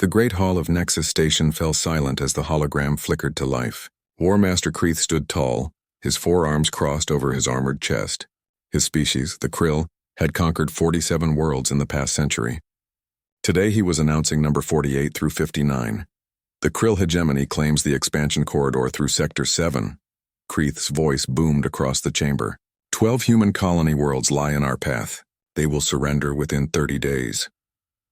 The great hall of Nexus Station fell silent as the hologram flickered to life. War Master Kreeth stood tall, his forearms crossed over his armored chest. His species, the Krill, had conquered 47 worlds in the past century. Today he was announcing number 48 through 59. The Krill hegemony claims the expansion corridor through Sector 7. Kreeth's voice boomed across the chamber. 12 human colony worlds lie in our path. They will surrender within 30 days.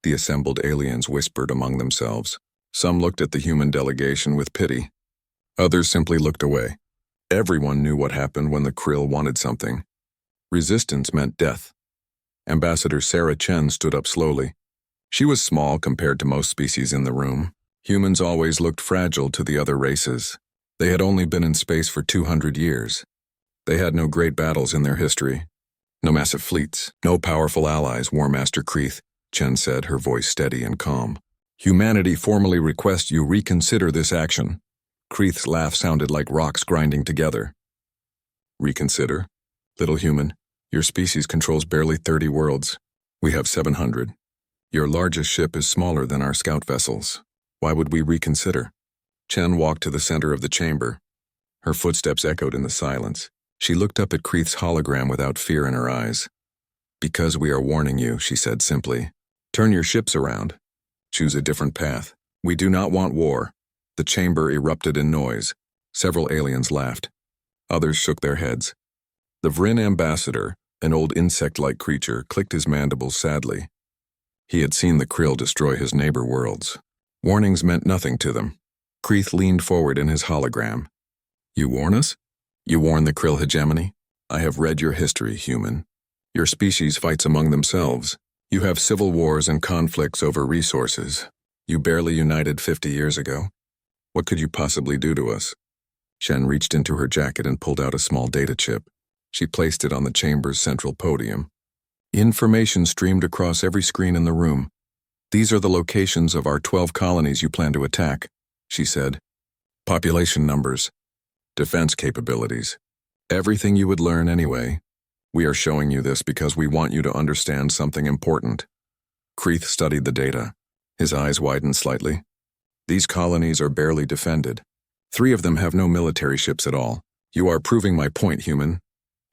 The assembled aliens whispered among themselves. Some looked at the human delegation with pity. Others simply looked away. Everyone knew what happened when the Krill wanted something. Resistance meant death. Ambassador Sarah Chen stood up slowly. She was small compared to most species in the room. Humans always looked fragile to the other races. They had only been in space for 200 years. They had no great battles in their history. No massive fleets, no powerful allies, War Master Kreeth, Chen said, her voice steady and calm. Humanity formally requests you reconsider this action. Kreeth's laugh sounded like rocks grinding together. Reconsider? Little human, your species controls barely 30 worlds. We have 700. Your largest ship is smaller than our scout vessels. Why would we reconsider? Chen walked to the center of the chamber. Her footsteps echoed in the silence. She looked up at Kreeth's hologram without fear in her eyes. Because we are warning you, she said simply. Turn your ships around. Choose a different path. We do not want war. The chamber erupted in noise. Several aliens laughed. Others shook their heads. The Vryn ambassador, an old insect-like creature, clicked his mandibles sadly. He had seen the Krill destroy his neighbor worlds. Warnings meant nothing to them. Kreeth leaned forward in his hologram. You warn us? You warn the Krill hegemony? I have read your history, human. Your species fights among themselves. You have civil wars and conflicts over resources. You barely united 50 years ago. What could you possibly do to us? Shen reached into her jacket and pulled out a small data chip. She placed it on the chamber's central podium. Information streamed across every screen in the room. These are the locations of our 12 colonies you plan to attack, she said. Population numbers. Defense capabilities. Everything you would learn anyway. We are showing you this because we want you to understand something important. Kreeth studied the data. His eyes widened slightly. These colonies are barely defended. 3 of them have no military ships at all. You are proving my point, human.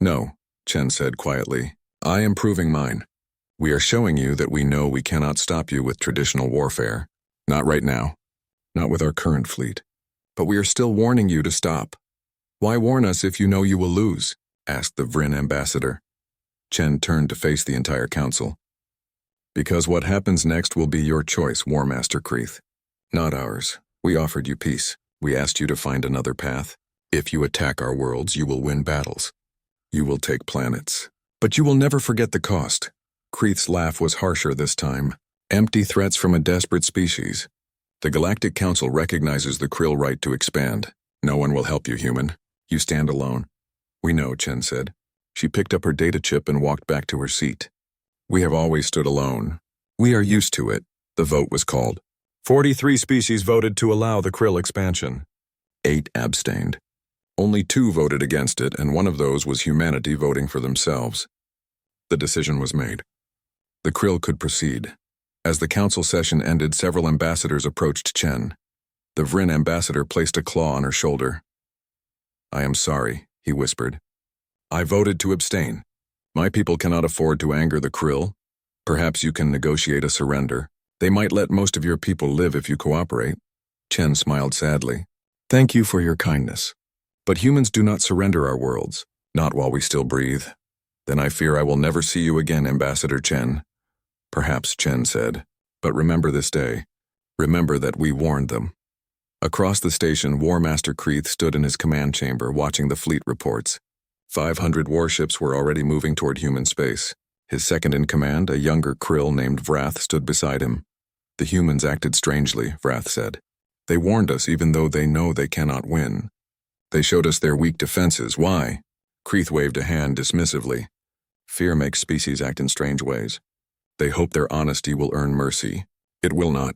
No, Chen said quietly. I am proving mine. We are showing you that we know we cannot stop you with traditional warfare. Not right now. Not with our current fleet. But we are still warning you to stop. Why warn us if you know you will lose? Asked the Vryn ambassador. Chen turned to face the entire council. Because what happens next will be your choice, War Master Kreeth. Not ours. We offered you peace. We asked you to find another path. If you attack our worlds, you will win battles. You will take planets. But you will never forget the cost. Kreeth's laugh was harsher this time. Empty threats from a desperate species. The Galactic Council recognizes the Krill right to expand. No one will help you, human. You stand alone. We know, Chen said. She picked up her data chip and walked back to her seat. We have always stood alone. We are used to it. The vote was called. 43 species voted to allow the Krill expansion. 8 abstained. Only 2 voted against it, and one of those was humanity voting for themselves. The decision was made. The Krill could proceed. As the council session ended, several ambassadors approached Chen. The Vryn ambassador placed a claw on her shoulder. I am sorry, he whispered. I voted to abstain. My people cannot afford to anger the Krill. Perhaps you can negotiate a surrender. They might let most of your people live if you cooperate. Chen smiled sadly. Thank you for your kindness. But humans do not surrender our worlds, not while we still breathe. Then I fear I will never see you again, Ambassador Chen. Perhaps, Chen said. But remember this day. Remember that we warned them. Across the station, War Master Kreeth stood in his command chamber watching the fleet reports. 500 warships were already moving toward human space. His second-in-command, a younger Krill named Vrath, stood beside him. The humans acted strangely, Vrath said. They warned us even though they know they cannot win. They showed us their weak defenses. Why? Kreeth waved a hand dismissively. Fear makes species act in strange ways. They hope their honesty will earn mercy. It will not.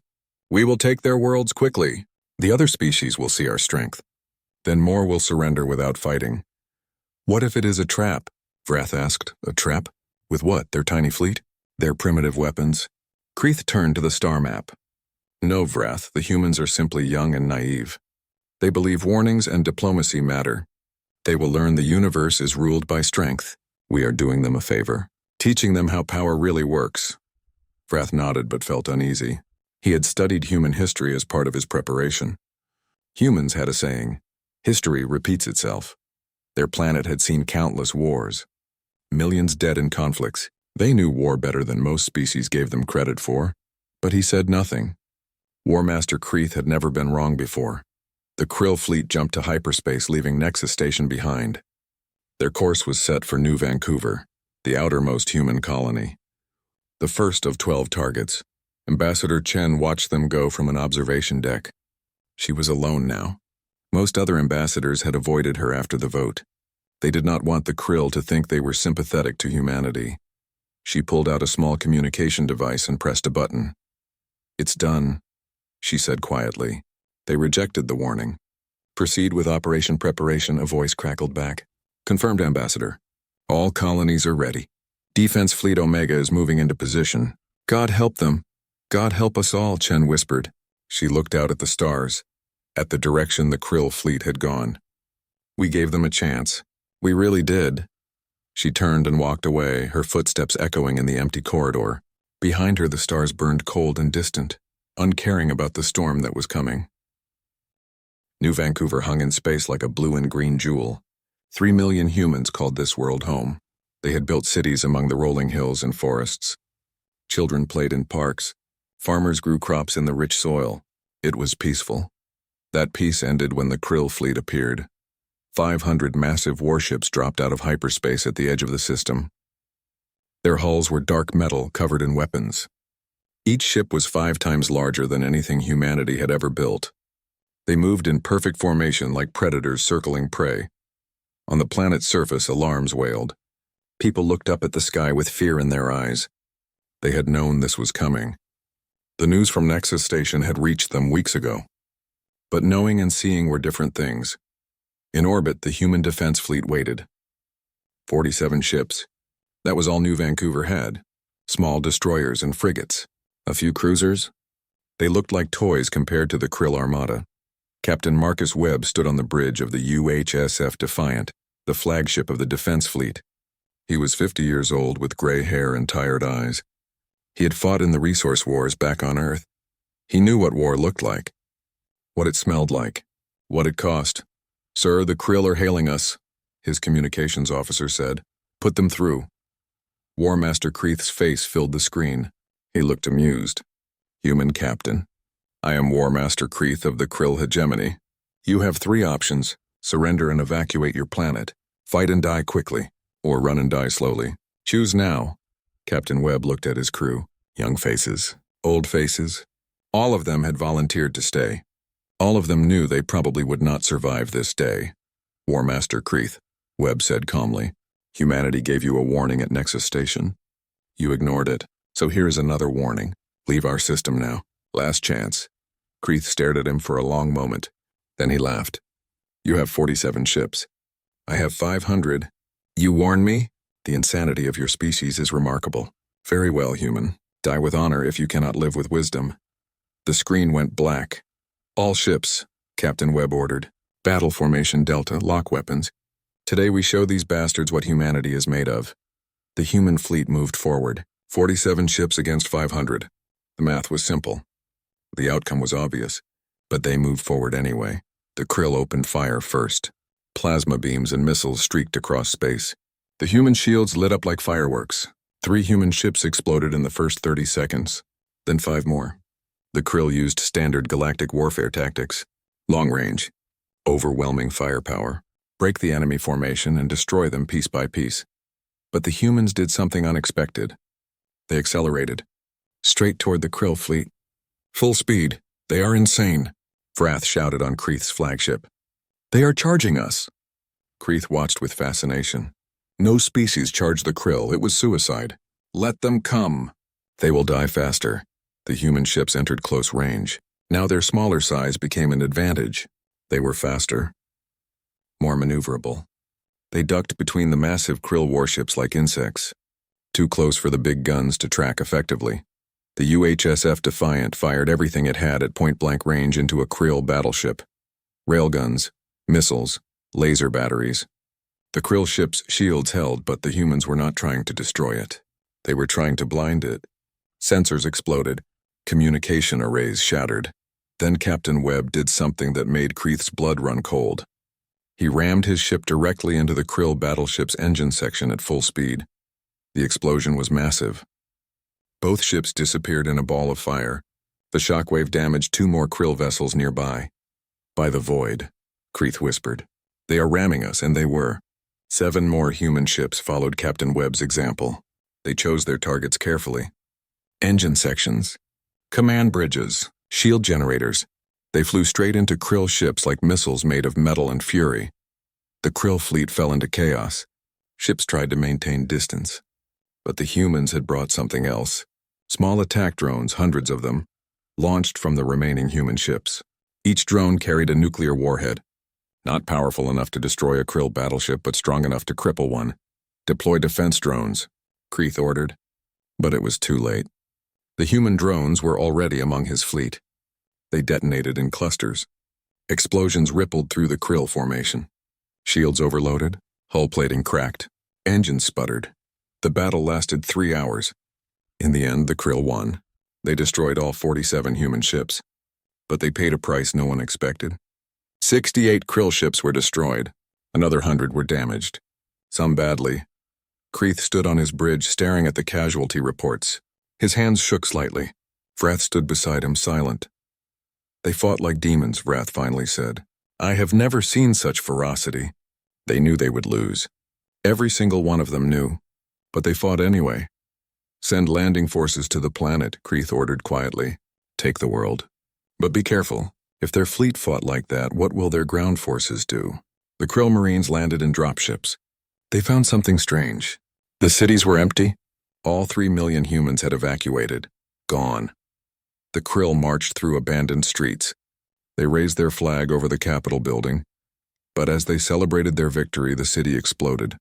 We will take their worlds quickly. The other species will see our strength. Then more will surrender without fighting. What if it is a trap? Vrath asked. A trap? With what? Their tiny fleet? Their primitive weapons? Kreeth turned to the star map. No, Vrath, the humans are simply young and naive. They believe warnings and diplomacy matter. They will learn the universe is ruled by strength. We are doing them a favor, teaching them how power really works. Vrath nodded but felt uneasy. He had studied human history as part of his preparation. Humans had a saying, history repeats itself. Their planet had seen countless wars. Millions dead in conflicts. They knew war better than most species gave them credit for. But he said nothing. War Master Kreeth had never been wrong before. The Krill fleet jumped to hyperspace, leaving Nexus Station behind. Their course was set for New Vancouver, the outermost human colony. The first of 12 targets. Ambassador Chen watched them go from an observation deck. She was alone now. Most other ambassadors had avoided her after the vote. They did not want the Krill to think they were sympathetic to humanity. She pulled out a small communication device and pressed a button. "It's done," she said quietly. They rejected the warning. "Proceed with operation preparation," a voice crackled back. "Confirmed, Ambassador. All colonies are ready. Defense Fleet Omega is moving into position." "God help them. God help us all," Chen whispered. She looked out at the stars, at the direction the Krill fleet had gone. "We gave them a chance. We really did." She turned and walked away, her footsteps echoing in the empty corridor. Behind her, the stars burned cold and distant, uncaring about the storm that was coming. New Vancouver hung in space like a blue and green jewel. 3 million humans called this world home. They had built cities among the rolling hills and forests. Children played in parks. Farmers grew crops in the rich soil. It was peaceful. That peace ended when the Krill fleet appeared. 500 massive warships dropped out of hyperspace at the edge of the system. Their hulls were dark metal covered in weapons. Each ship was 5 times larger than anything humanity had ever built. They moved in perfect formation like predators circling prey. On the planet's surface, alarms wailed. People looked up at the sky with fear in their eyes. They had known this was coming. The news from Nexus Station had reached them weeks ago. But knowing and seeing were different things. In orbit, the human defense fleet waited. 47 ships. That was all New Vancouver had. Small destroyers and frigates. A few cruisers. They looked like toys compared to the Krill armada. Captain Marcus Webb stood on the bridge of the UHSF Defiant, the flagship of the defense fleet. He was 50 years old with gray hair and tired eyes. He had fought in the resource wars back on Earth. He knew what war looked like, what it smelled like, what it cost. "Sir, the Krill are hailing us," his communications officer said. "Put them through." War Master Kreeth's face filled the screen. He looked amused. "Human Captain. I am War Master Kreeth of the Krill hegemony. You have 3 options: surrender and evacuate your planet, fight and die quickly, or run and die slowly. Choose now." Captain Webb looked at his crew. Young faces, old faces. All of them had volunteered to stay. All of them knew they probably would not survive this day. "War Master Kreeth," Webb said calmly, "humanity gave you a warning at Nexus Station. You ignored it, so here is another warning. Leave our system now. Last chance." Kreeth stared at him for a long moment. Then he laughed. "You have 47 ships. I have 500. You warn me? The insanity of your species is remarkable. Very well, human. Die with honor if you cannot live with wisdom." The screen went black. "All ships," Captain Webb ordered. "Battle formation Delta, lock weapons. Today we show these bastards what humanity is made of." The human fleet moved forward. 47 ships against 500. The math was simple. The outcome was obvious, but they moved forward anyway. The Krill opened fire first. Plasma beams and missiles streaked across space. The human shields lit up like fireworks. 3 human ships exploded in the first 30 seconds, then 5 more. The Krill used standard galactic warfare tactics. Long range, overwhelming firepower, break the enemy formation and destroy them piece by piece. But the humans did something unexpected. They accelerated, straight toward the Krill fleet. "Full speed. They are insane," Vrath shouted on Kreeth's flagship. "They are charging us." Kreeth watched with fascination. No species charged the Krill. It was suicide. "Let them come. They will die faster." The human ships entered close range. Now their smaller size became an advantage. They were faster, more maneuverable. They ducked between the massive Krill warships like insects, too close for the big guns to track effectively. The UHSF Defiant fired everything it had at point-blank range into a Krill battleship. Railguns, missiles, laser batteries. The Krill ship's shields held, but the humans were not trying to destroy it. They were trying to blind it. Sensors exploded. Communication arrays shattered. Then Captain Webb did something that made Kreeth's blood run cold. He rammed his ship directly into the Krill battleship's engine section at full speed. The explosion was massive. Both ships disappeared in a ball of fire. The shockwave damaged 2 more Krill vessels nearby. "By the void," Kreeth whispered. "They are ramming us," and they were. 7 more human ships followed Captain Webb's example. They chose their targets carefully. Engine sections, command bridges, shield generators. They flew straight into Krill ships like missiles made of metal and fury. The Krill fleet fell into chaos. Ships tried to maintain distance. But the humans had brought something else. Small attack drones, hundreds of them, launched from the remaining human ships. Each drone carried a nuclear warhead. Not powerful enough to destroy a Krill battleship, but strong enough to cripple one. "Deploy defense drones," Kreeth ordered. But it was too late. The human drones were already among his fleet. They detonated in clusters. Explosions rippled through the Krill formation. Shields overloaded, hull plating cracked, engines sputtered. The battle lasted 3 hours. In the end, the Krill won. They destroyed all 47 human ships. But they paid a price no one expected. 68 Krill ships were destroyed. Another 100 were damaged. Some badly. Kreeth stood on his bridge staring at the casualty reports. His hands shook slightly. Vrath stood beside him, silent. "They fought like demons," Vrath finally said. "I have never seen such ferocity." They knew they would lose. Every single one of them knew. But they fought anyway. "Send landing forces to the planet," Kreeth ordered quietly. "Take the world. But be careful. If their fleet fought like that, what will their ground forces do?" The Krill Marines landed in dropships. They found something strange. The cities were empty. All 3 million humans had evacuated. Gone. The Krill marched through abandoned streets. They raised their flag over the Capitol building. But as they celebrated their victory, the city exploded.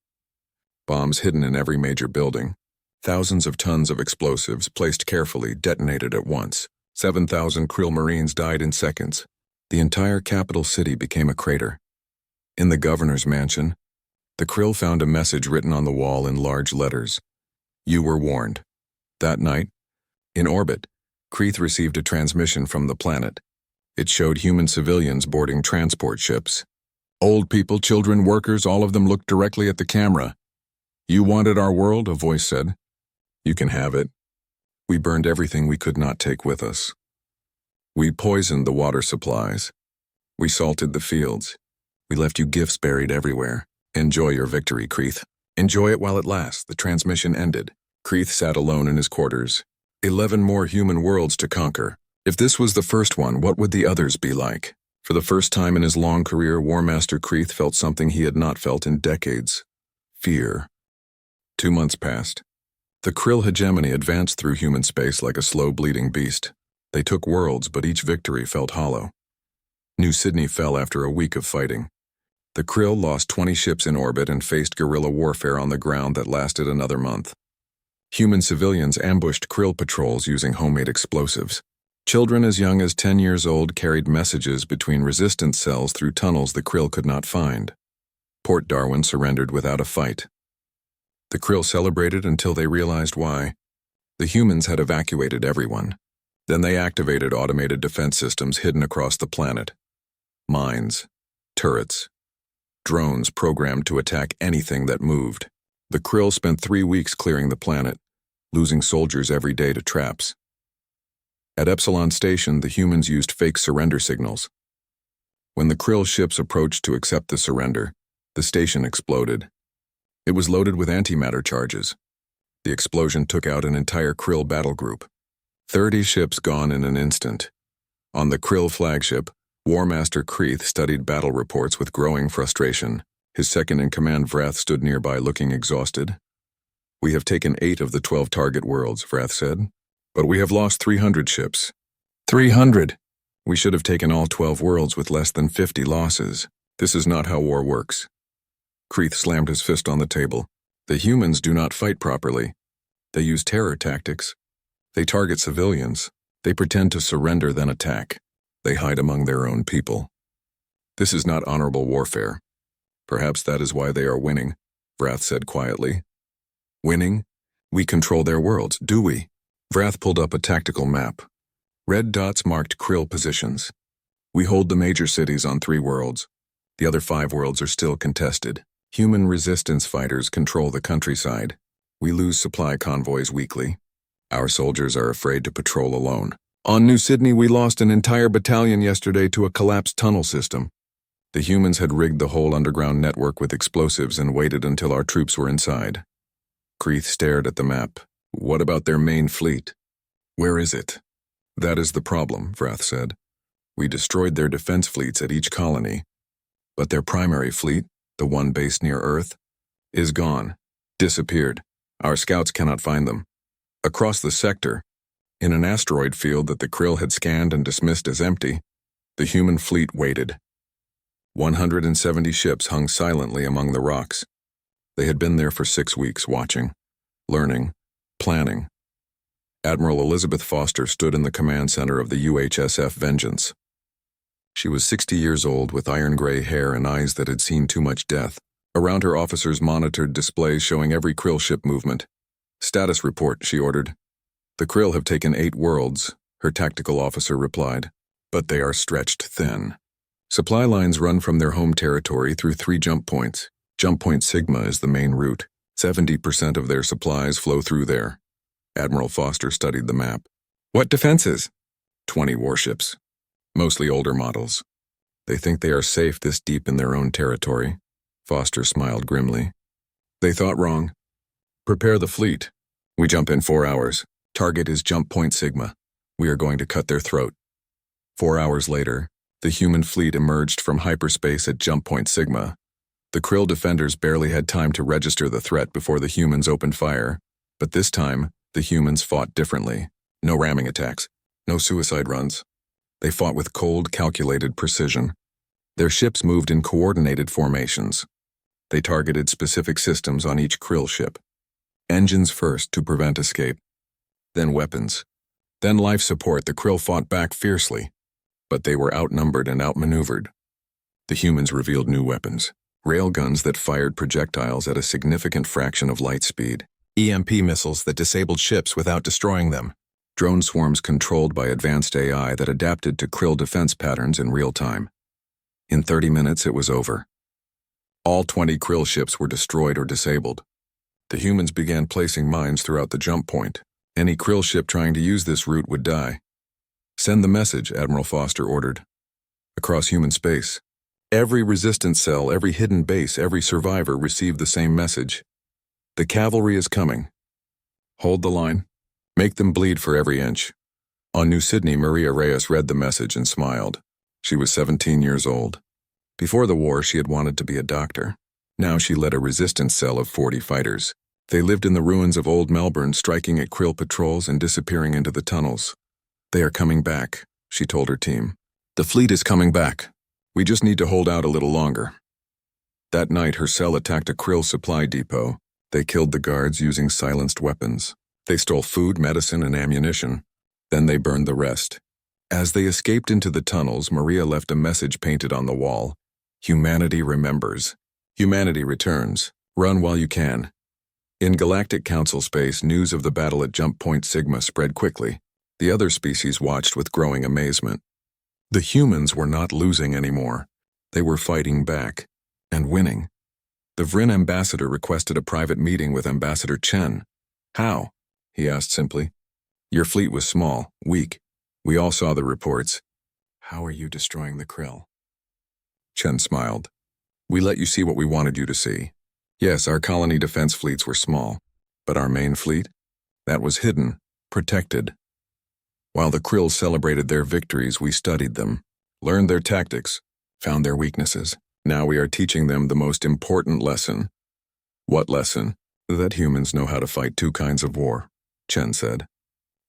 Bombs hidden in every major building. Thousands of tons of explosives, placed carefully, detonated at once. 7,000 Krill Marines died in seconds. The entire capital city became a crater. In the governor's mansion, the Krill found a message written on the wall in large letters. "You were warned." That night, in orbit, Kreeth received a transmission from the planet. It showed human civilians boarding transport ships. Old people, children, workers, all of them looked directly at the camera. "You wanted our world," a voice said. "You can have it. We burned everything we could not take with us. We poisoned the water supplies. We salted the fields. We left you gifts buried everywhere. Enjoy your victory, Kreeth. Enjoy it while it lasts." The transmission ended. Kreeth sat alone in his quarters. 11 more human worlds to conquer. If this was the first one, what would the others be like? For the first time in his long career, War Master Kreeth felt something he had not felt in decades. Fear. 2 months passed. The Krill hegemony advanced through human space like a slow bleeding beast. They took worlds, but each victory felt hollow. New Sydney fell after a week of fighting. The Krill lost 20 ships in orbit and faced guerrilla warfare on the ground that lasted another month. Human civilians ambushed Krill patrols using homemade explosives. Children as young as 10 years old carried messages between resistance cells through tunnels the Krill could not find. Port Darwin surrendered without a fight. The Krill celebrated until they realized why. The humans had evacuated everyone. Then they activated automated defense systems hidden across the planet. Mines, turrets, drones programmed to attack anything that moved. The Krill spent 3 weeks clearing the planet, losing soldiers every day to traps. At Epsilon Station, the humans used fake surrender signals. When the Krill ships approached to accept the surrender, the station exploded. It was loaded with antimatter charges. The explosion took out an entire Krill battle group. 30 ships gone in an instant. On the Krill flagship, War Master Kreeth studied battle reports with growing frustration. His second-in-command Vrath stood nearby looking exhausted. "We have taken 8 of the 12 target worlds," Vrath said. "But we have lost 300 ships." 300! We should have taken all 12 worlds with less than 50 losses. This is not how war works. Kreeth slammed his fist on the table. The humans do not fight properly. They use terror tactics. They target civilians. They pretend to surrender then attack. They hide among their own people. This is not honorable warfare. Perhaps that is why they are winning, Vrath said quietly. Winning? We control their worlds, do we? Vrath pulled up a tactical map. Red dots marked Krill positions. We hold the major cities on 3 worlds. The other 5 worlds are still contested. Human resistance fighters control the countryside. We lose supply convoys weekly. Our soldiers are afraid to patrol alone. On New Sydney, we lost an entire battalion yesterday to a collapsed tunnel system. The humans had rigged the whole underground network with explosives and waited until our troops were inside. Kreeth stared at the map. What about their main fleet? Where is it? That is the problem, Vrath said. We destroyed their defense fleets at each colony. But their primary fleet, the one based near Earth, is gone. Disappeared. Our scouts cannot find them. Across the sector, in an asteroid field that the Krill had scanned and dismissed as empty, the human fleet waited. 170 ships hung silently among the rocks. They had been there for 6 weeks, watching, learning, planning. Admiral Elizabeth Foster stood in the command center of the UHSF Vengeance. She was 60 years old with iron-gray hair and eyes that had seen too much death. Around her officers monitored displays showing every Krill ship movement. Status report, she ordered. The Krill have taken 8 worlds, her tactical officer replied, but they are stretched thin. Supply lines run from their home territory through 3 jump points. Jump Point Sigma is the main route. 70% of their supplies flow through there. Admiral Foster studied the map. What defenses? 20 warships. Mostly older models. They think they are safe this deep in their own territory. Foster smiled grimly. They thought wrong. Prepare the fleet. We jump in 4 hours. Target is Jump Point Sigma. We are going to cut their throat. 4 hours later, the human fleet emerged from hyperspace at Jump Point Sigma. The Krill defenders barely had time to register the threat before the humans opened fire. But this time, the humans fought differently. No ramming attacks. No suicide runs. They fought with cold, calculated precision. Their ships moved in coordinated formations. They targeted specific systems on each Krill ship. Engines first to prevent escape. Then weapons. Then life support. The Krill fought back fiercely. But they were outnumbered and outmaneuvered. The humans revealed new weapons. Railguns that fired projectiles at a significant fraction of light speed. EMP missiles that disabled ships without destroying them. Drone swarms controlled by advanced AI that adapted to Krill defense patterns in real time. In 30 minutes, it was over. All 20 Krill ships were destroyed or disabled. The humans began placing mines throughout the jump point. Any Krill ship trying to use this route would die. Send the message, Admiral Foster ordered. Across human space. Every resistance cell, every hidden base, every survivor received the same message. The cavalry is coming. Hold the line. Make them bleed for every inch. On New Sydney, Maria Reyes read the message and smiled. She was 17 years old. Before the war, she had wanted to be a doctor. Now she led a resistance cell of 40 fighters. They lived in the ruins of old Melbourne, striking at Krill patrols and disappearing into the tunnels. They are coming back, she told her team. The fleet is coming back. We just need to hold out a little longer. That night, her cell attacked a Krill supply depot. They killed the guards using silenced weapons. They stole food, medicine, and ammunition. Then they burned the rest. As they escaped into the tunnels, Maria left a message painted on the wall. Humanity remembers. Humanity returns. Run while you can. In Galactic Council space, news of the battle at Jump Point Sigma spread quickly. The other species watched with growing amazement. The humans were not losing anymore. They were fighting back. And winning. The Vryn ambassador requested a private meeting with Ambassador Chen. How? He asked simply. Your fleet was small, weak. We all saw the reports. How are you destroying the Krill? Chen smiled. We let you see what we wanted you to see. Yes, our colony defense fleets were small. But our main fleet? That was hidden, protected. While the Krill celebrated their victories, we studied them, learned their tactics, found their weaknesses. Now we are teaching them the most important lesson. What lesson? That humans know how to fight 2 kinds of war, Chen said.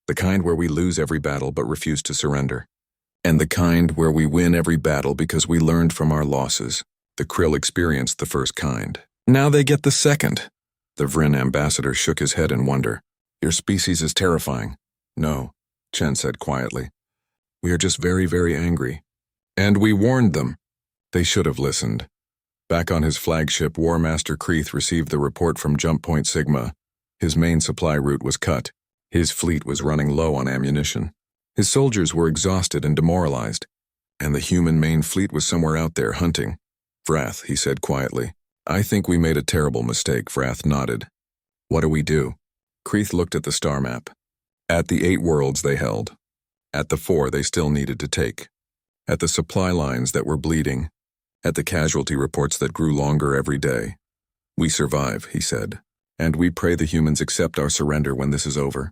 The kind where we lose every battle but refuse to surrender. And the kind where we win every battle because we learned from our losses. The Krill experienced the first kind. Now they get the second. The Vryn ambassador shook his head in wonder. Your species is terrifying. No, Chen said quietly. We are just very, very angry. And we warned them. They should have listened. Back on his flagship, War Master Kreith received the report from Jump Point Sigma. His main supply route was cut. His fleet was running low on ammunition. His soldiers were exhausted and demoralized. And the human main fleet was somewhere out there hunting. Vrath, he said quietly. I think we made a terrible mistake, Vrath nodded. What do we do? Kreith looked at the star map. At the 8 worlds they held. At the 4 they still needed to take. At the supply lines that were bleeding. At the casualty reports that grew longer every day. We survive, he said, and we pray the humans accept our surrender when this is over.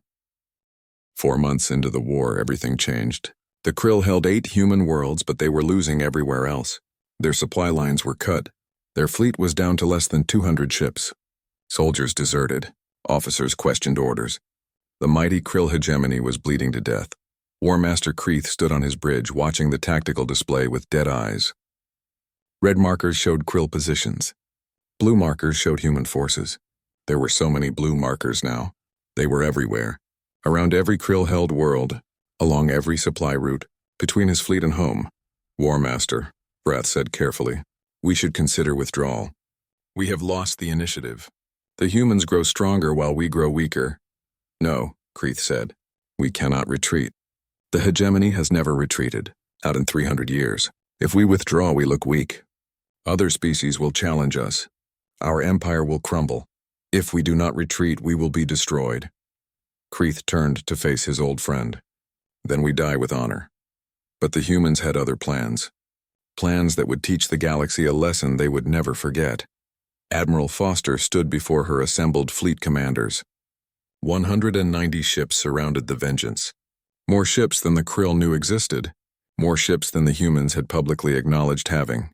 4 months into the war, everything changed. The Krill held 8 human worlds, but they were losing everywhere else. Their supply lines were cut. Their fleet was down to less than 200 ships. Soldiers deserted. Officers questioned orders. The mighty Krill hegemony was bleeding to death. War Master Kreith stood on his bridge, watching the tactical display with dead eyes. Red markers showed Krill positions. Blue markers showed human forces. There were so many blue markers now. They were everywhere. Around every Krill-held world, along every supply route, between his fleet and home. War Master, Vrath said carefully, we should consider withdrawal. We have lost the initiative. The humans grow stronger while we grow weaker. No, Kreith said. We cannot retreat. The hegemony has never retreated, not in 300 years. If we withdraw, we look weak. Other species will challenge us. Our empire will crumble. If we do not retreat, we will be destroyed. Kreith turned to face his old friend. Then we die with honor. But the humans had other plans. Plans that would teach the galaxy a lesson they would never forget. Admiral Foster stood before her assembled fleet commanders. 190 ships surrounded the Vengeance. More ships than the Krill knew existed. More ships than the humans had publicly acknowledged having.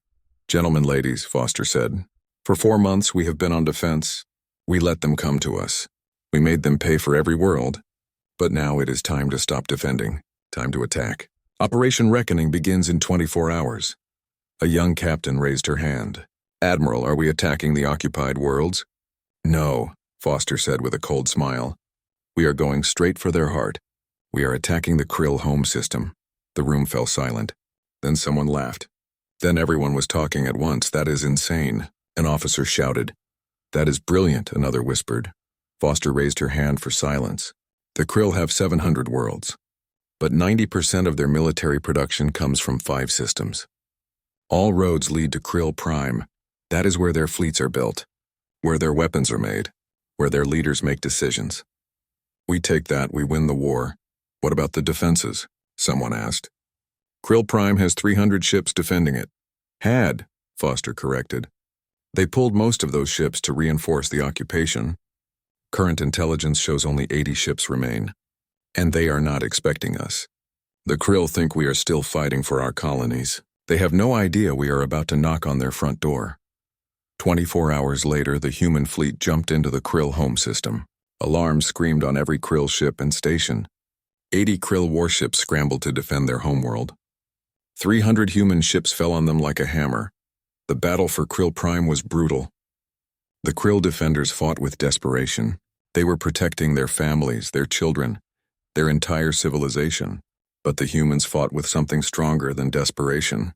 Gentlemen, ladies, Foster said, for 4 months we have been on defense. We let them come to us. We made them pay for every world. But now it is time to stop defending. Time to attack. Operation Reckoning begins in 24 hours. A young captain raised her hand. Admiral, are we attacking the occupied worlds? No, Foster said with a cold smile. We are going straight for their heart. We are attacking the Krill home system. The room fell silent. Then someone laughed. Then everyone was talking at once. That is insane, an officer shouted. That is brilliant, another whispered. Foster raised her hand for silence. The Krill have 700 worlds, but 90% of their military production comes from 5 systems. All roads lead to Krill Prime. That is where their fleets are built, where their weapons are made, where their leaders make decisions. We take that, we win the war. What about the defenses? Someone asked. Krill Prime has 300 ships defending it. Had, Foster corrected. They pulled most of those ships to reinforce the occupation. Current intelligence shows only 80 ships remain. And they are not expecting us. The Krill think we are still fighting for our colonies. They have no idea we are about to knock on their front door. 24 hours later, the human fleet jumped into the Krill home system. Alarms screamed on every Krill ship and station. 80 Krill warships scrambled to defend their homeworld. 300 human ships fell on them like a hammer. The battle for Krill Prime was brutal. The Krill defenders fought with desperation. They were protecting their families, their children, their entire civilization. But the humans fought with something stronger than desperation.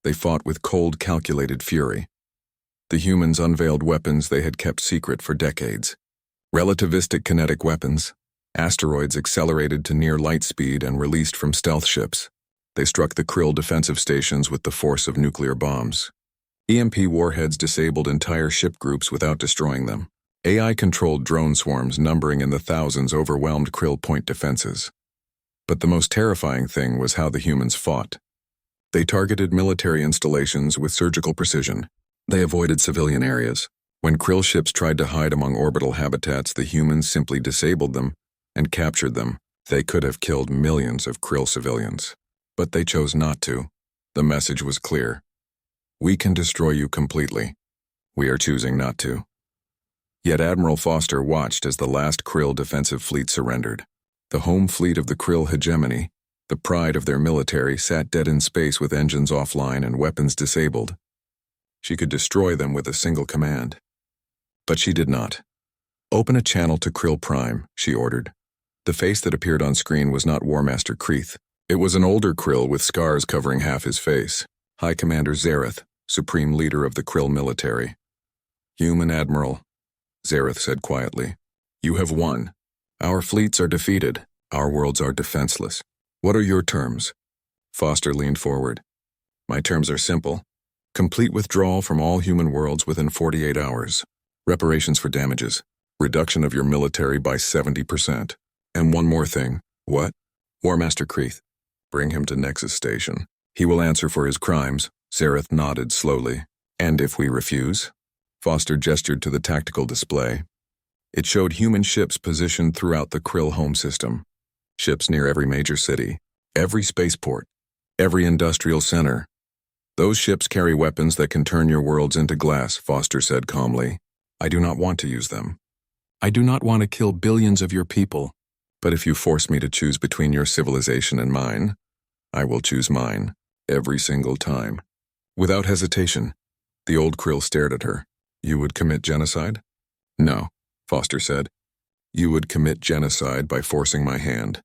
They fought with cold, calculated fury. The humans unveiled weapons they had kept secret for decades. Relativistic kinetic weapons. Asteroids accelerated to near light speed and released from stealth ships. They struck the Krill defensive stations with the force of nuclear bombs. EMP warheads disabled entire ship groups without destroying them. AI-controlled drone swarms numbering in the thousands overwhelmed Krill point defenses. But the most terrifying thing was how the humans fought. They targeted military installations with surgical precision. They avoided civilian areas. When Krill ships tried to hide among orbital habitats, the humans simply disabled them and captured them. They could have killed millions of Krill civilians. But they chose not to. The message was clear. We can destroy you completely. We are choosing not to. Yet Admiral Foster watched as the last Krill defensive fleet surrendered. The home fleet of the Krill hegemony, the pride of their military, sat dead in space with engines offline and weapons disabled. She could destroy them with a single command. But she did not. Open a channel to Krill Prime, she ordered. The face that appeared on screen was not War Master Kreith. It was an older Krill with scars covering half his face. High Commander Zareth, Supreme Leader of the Krill military. Human Admiral, Zareth said quietly. You have won. Our fleets are defeated. Our worlds are defenseless. What are your terms? Foster leaned forward. My terms are simple. Complete withdrawal from all human worlds within 48 hours. Reparations for damages. Reduction of your military by 70%. And one more thing. What? War Master Kreith. Bring him to Nexus Station. He will answer for his crimes. Zareth nodded slowly. And if we refuse? Foster gestured to the tactical display. It showed human ships positioned throughout the Krill home system. Ships near every major city, every spaceport, every industrial center. Those ships carry weapons that can turn your worlds into glass, Foster said calmly. I do not want to use them. I do not want to kill billions of your people. But if you force me to choose between your civilization and mine, I will choose mine, every single time. Without hesitation, the old Krill stared at her. You would commit genocide? No, Foster said. You would commit genocide by forcing my hand.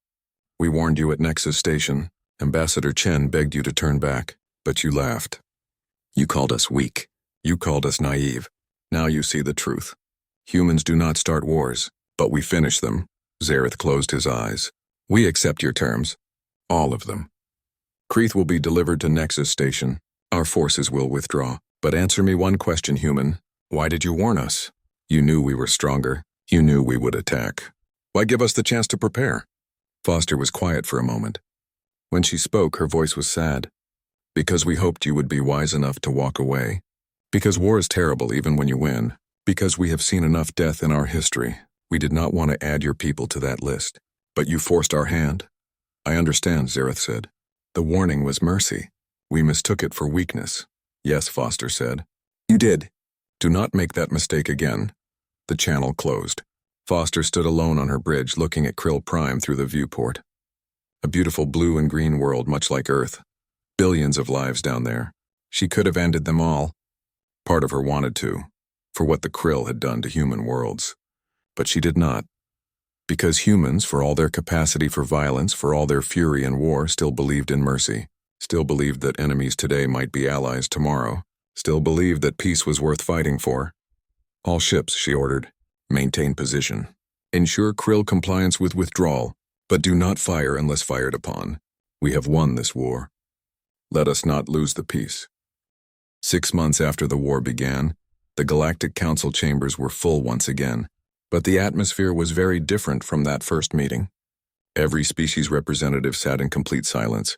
We warned you at Nexus Station. Ambassador Chen begged you to turn back, but you laughed. You called us weak. You called us naive. Now you see the truth. Humans do not start wars, but we finish them. Zareth closed his eyes. We accept your terms. All of them. Kreith will be delivered to Nexus Station. Our forces will withdraw. But answer me one question, human. Why did you warn us? You knew we were stronger. You knew we would attack. Why give us the chance to prepare? Foster was quiet for a moment. When she spoke, her voice was sad. Because we hoped you would be wise enough to walk away. Because war is terrible even when you win. Because we have seen enough death in our history. We did not want to add your people to that list. But you forced our hand. I understand, Zareth said. The warning was mercy. We mistook it for weakness. Yes, Foster said. You did. Do not make that mistake again. The channel closed. Foster stood alone on her bridge looking at Krill Prime through the viewport. A beautiful blue and green world much like Earth. Billions of lives down there. She could have ended them all. Part of her wanted to, for what the Krill had done to human worlds. But she did not. Because humans, for all their capacity for violence, for all their fury and war, still believed in mercy. Still believed that enemies today might be allies tomorrow. Still believed that peace was worth fighting for. All ships, she ordered, maintain position. Ensure Krill compliance with withdrawal, but do not fire unless fired upon. We have won this war. Let us not lose the peace. 6 months after the war began, the Galactic Council chambers were full once again, but the atmosphere was very different from that first meeting. Every species representative sat in complete silence.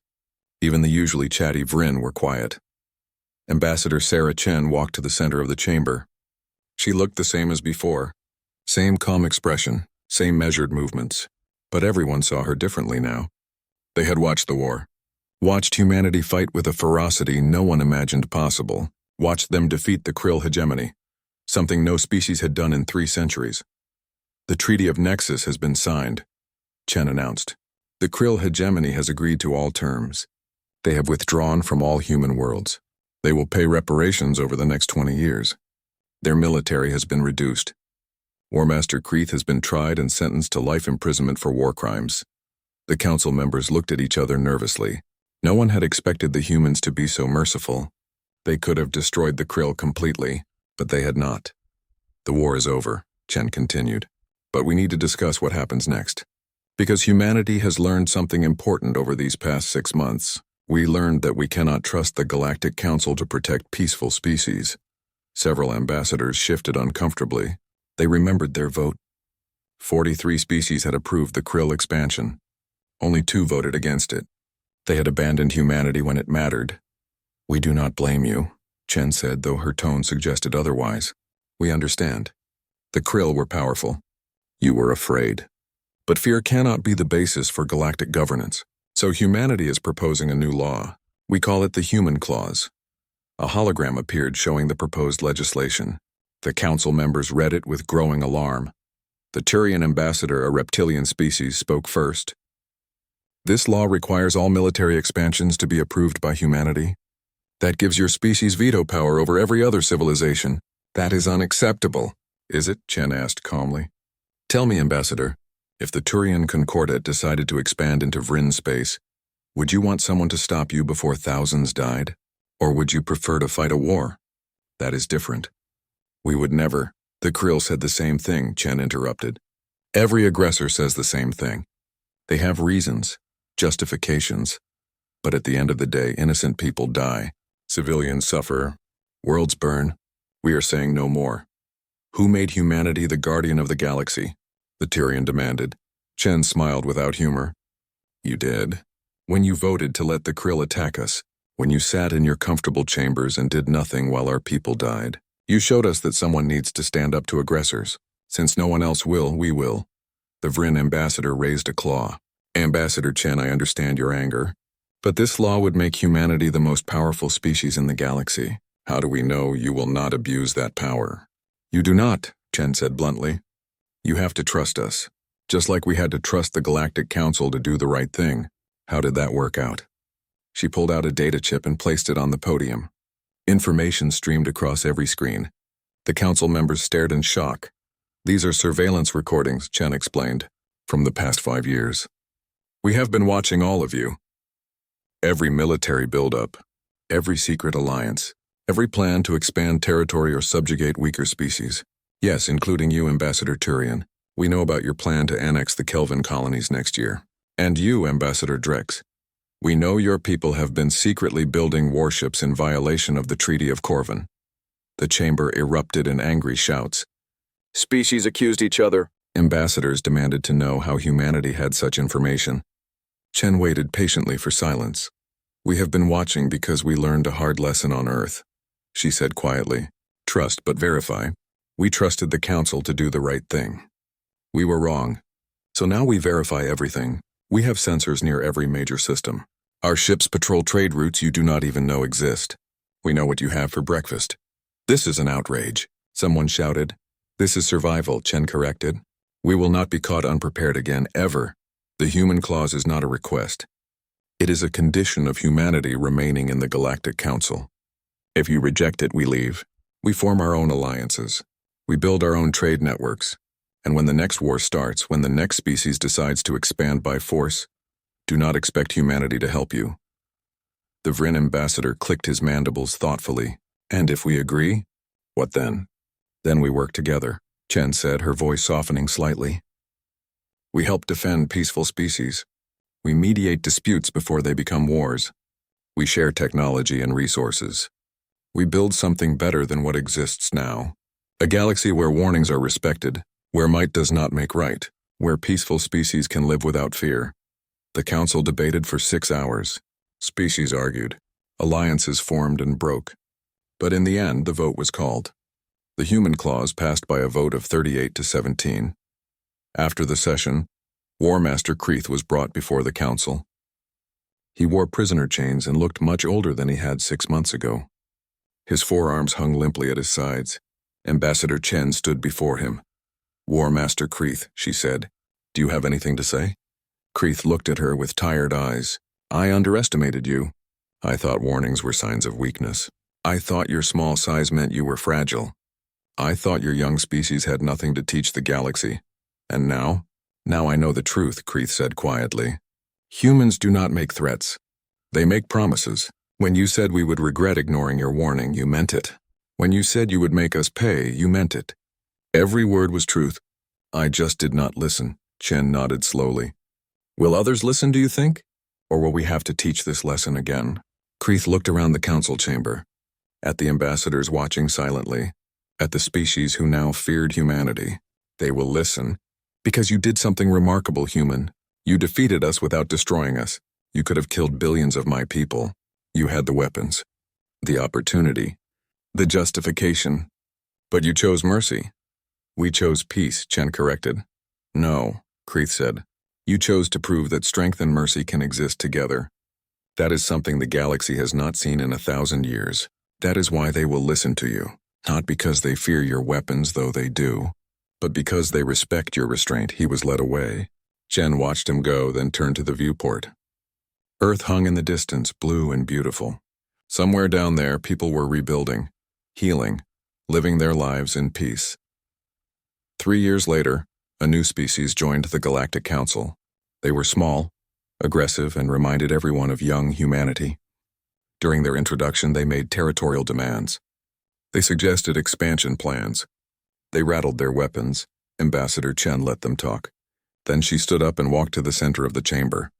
Even the usually chatty Vryn were quiet. Ambassador Sarah Chen walked to the center of the chamber. She looked the same as before. Same calm expression, same measured movements. But everyone saw her differently now. They had watched the war. Watched humanity fight with a ferocity no one imagined possible. Watched them defeat the Krill hegemony. Something no species had done in 3 centuries. The Treaty of Nexus has been signed, Chen announced. The Krill hegemony has agreed to all terms. They have withdrawn from all human worlds. They will pay reparations over the next 20 years. Their military has been reduced. War Master Kreith has been tried and sentenced to life imprisonment for war crimes. The council members looked at each other nervously. No one had expected the humans to be so merciful. They could have destroyed the Krill completely, but they had not. The war is over, Chen continued. But we need to discuss what happens next. Because humanity has learned something important over these past 6 months. We learned that we cannot trust the Galactic Council to protect peaceful species. Several ambassadors shifted uncomfortably. They remembered their vote. 43 species had approved the Krill expansion. Only 2 voted against it. They had abandoned humanity when it mattered. We do not blame you, Chen said, though her tone suggested otherwise. We understand. The Krill were powerful. You were afraid. But fear cannot be the basis for galactic governance. So humanity is proposing a new law. We call it the Human Clause. A hologram appeared showing the proposed legislation. The council members read it with growing alarm. The Turian ambassador, a reptilian species, spoke first. This law requires all military expansions to be approved by humanity. That gives your species veto power over every other civilization. That is unacceptable. Is it? Chen asked calmly. Tell me, Ambassador, If the Turian Concordat decided to expand into Vryn space, would you want someone to stop you before thousands died? Or would you prefer to fight a war? That is different. We would never. The Krill said the same thing, Chen interrupted. Every aggressor says the same thing. They have reasons, justifications. But at the end of the day, innocent people die. Civilians suffer. Worlds burn. We are saying no more. Who made humanity the guardian of the galaxy? The Tyrian demanded. Chen smiled without humor. You did. When you voted to let the Krill attack us, when you sat in your comfortable chambers and did nothing while our people died, you showed us that someone needs to stand up to aggressors. Since no one else will, we will. The Vryn ambassador raised a claw. Ambassador Chen, I understand your anger. But this law would make humanity the most powerful species in the galaxy. How do we know you will not abuse that power? You do not, Chen said bluntly. You have to trust us. Just like we had to trust the Galactic Council to do the right thing. How did that work out? She pulled out a data chip and placed it on the podium. Information streamed across every screen. The council members stared in shock. These are surveillance recordings, Chen explained, from the past 5 years. We have been watching all of you. Every military buildup, every secret alliance, every plan to expand territory or subjugate weaker species. Yes, including you, Ambassador Turian. We know about your plan to annex the Kelvin colonies next year. And you, Ambassador Drex. We know your people have been secretly building warships in violation of the Treaty of Corvin. The chamber erupted in angry shouts. Species accused each other. Ambassadors demanded to know how humanity had such information. Chen waited patiently for silence. We have been watching because we learned a hard lesson on Earth, she said quietly. Trust but verify. We trusted the Council to do the right thing. We were wrong. So now we verify everything. We have sensors near every major system. Our ships patrol trade routes you do not even know exist. We know what you have for breakfast. This is an outrage, someone shouted. This is survival, Chen corrected. We will not be caught unprepared again, ever. The human clause is not a request. It is a condition of humanity remaining in the Galactic Council. If you reject it, we leave. We form our own alliances. We build our own trade networks. And when the next war starts, when the next species decides to expand by force, do not expect humanity to help you. The Vryn ambassador clicked his mandibles thoughtfully. And if we agree, what then? Then we work together, Chen said, her voice softening slightly. We help defend peaceful species. We mediate disputes before they become wars. We share technology and resources. We build something better than what exists now. A galaxy where warnings are respected, where might does not make right, where peaceful species can live without fear. The council debated for 6 hours. Species argued. Alliances formed and broke. But in the end, the vote was called. The human clause passed by a vote of 38 to 17. After the session, War Master Kreith was brought before the council. He wore prisoner chains and looked much older than he had 6 months ago. His forearms hung limply at his sides. Ambassador Chen stood before him. War Master Kreith, she said, do you have anything to say? Kreith looked at her with tired eyes. I underestimated you. I thought warnings were signs of weakness. I thought your small size meant you were fragile. I thought your young species had nothing to teach the galaxy. And now? Now I know the truth, Kreith said quietly. Humans do not make threats. They make promises. When you said we would regret ignoring your warning, you meant it. When you said you would make us pay, you meant it. Every word was truth. I just did not listen, Chen nodded slowly. Will others listen, do you think? Or will we have to teach this lesson again? Kreith looked around the council chamber, at the ambassadors watching silently, at the species who now feared humanity. They will listen, because you did something remarkable, human. You defeated us without destroying us. You could have killed billions of my people. You had the weapons, the opportunity, the justification. But you chose mercy. We chose peace, Chen corrected. No, Kreith said. You chose to prove that strength and mercy can exist together. That is something the galaxy has not seen in 1,000 years. That is why they will listen to you. Not because they fear your weapons, though they do, but because they respect your restraint. He was led away. Chen watched him go, then turned to the viewport. Earth hung in the distance, blue and beautiful. Somewhere down there, people were rebuilding, healing, living their lives in peace. 3 years later, A new species joined the Galactic Council. They were small, aggressive, and reminded everyone of young humanity. During their introduction, they made territorial demands. They suggested expansion plans. They rattled their weapons. Ambassador Chen let them talk. Then she stood up and walked to the center of the chamber.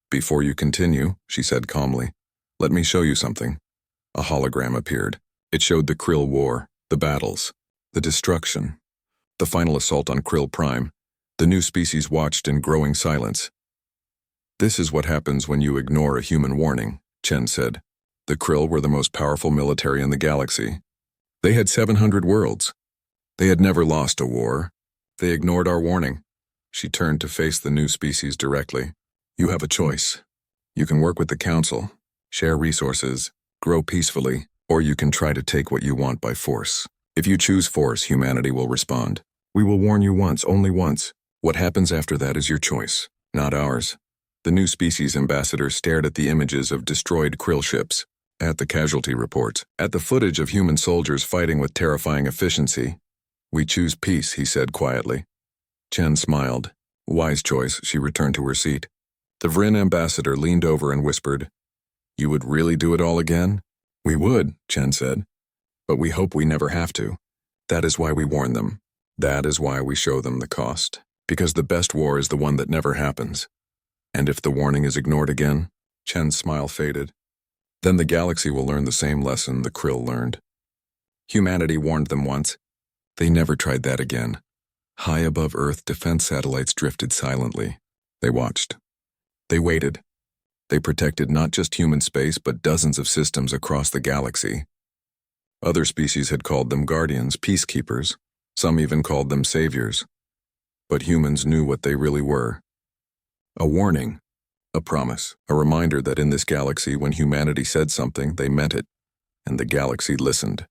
"Before you continue," she said calmly, "let me show you something." A hologram appeared. It showed the Krill War, the battles, the destruction, the final assault on Krill Prime. The new species watched in growing silence. "This is what happens when you ignore a human warning," Chen said. The Krill were the most powerful military in the galaxy. They had 700 worlds. They had never lost a war. They ignored our warning. She turned to face the new species directly. "You have a choice. You can work with the Council, share resources, grow peacefully, or you can try to take what you want by force. If you choose force, humanity will respond. We will warn you once, only once. What happens after that is your choice, not ours." The new species ambassador stared at the images of destroyed Krill ships, at the casualty reports, at the footage of human soldiers fighting with terrifying efficiency. "We choose peace," he said quietly. Chen smiled. "Wise choice." She returned to her seat. The Vrin ambassador leaned over and whispered, "You would really do it all again?" "We would," Chen said. "But we hope we never have to. That is why we warn them. That is why we show them the cost. Because the best war is the one that never happens. And if the warning is ignored again," Chen's smile faded, "then the galaxy will learn the same lesson the Krill learned. Humanity warned them once. They never tried that again." High above Earth, defense satellites drifted silently. They watched. They waited. They protected not just human space, but dozens of systems across the galaxy. Other species had called them guardians, peacekeepers. Some even called them saviors. But humans knew what they really were. A warning, a promise, a reminder that in this galaxy, when humanity said something, they meant it, and the galaxy listened.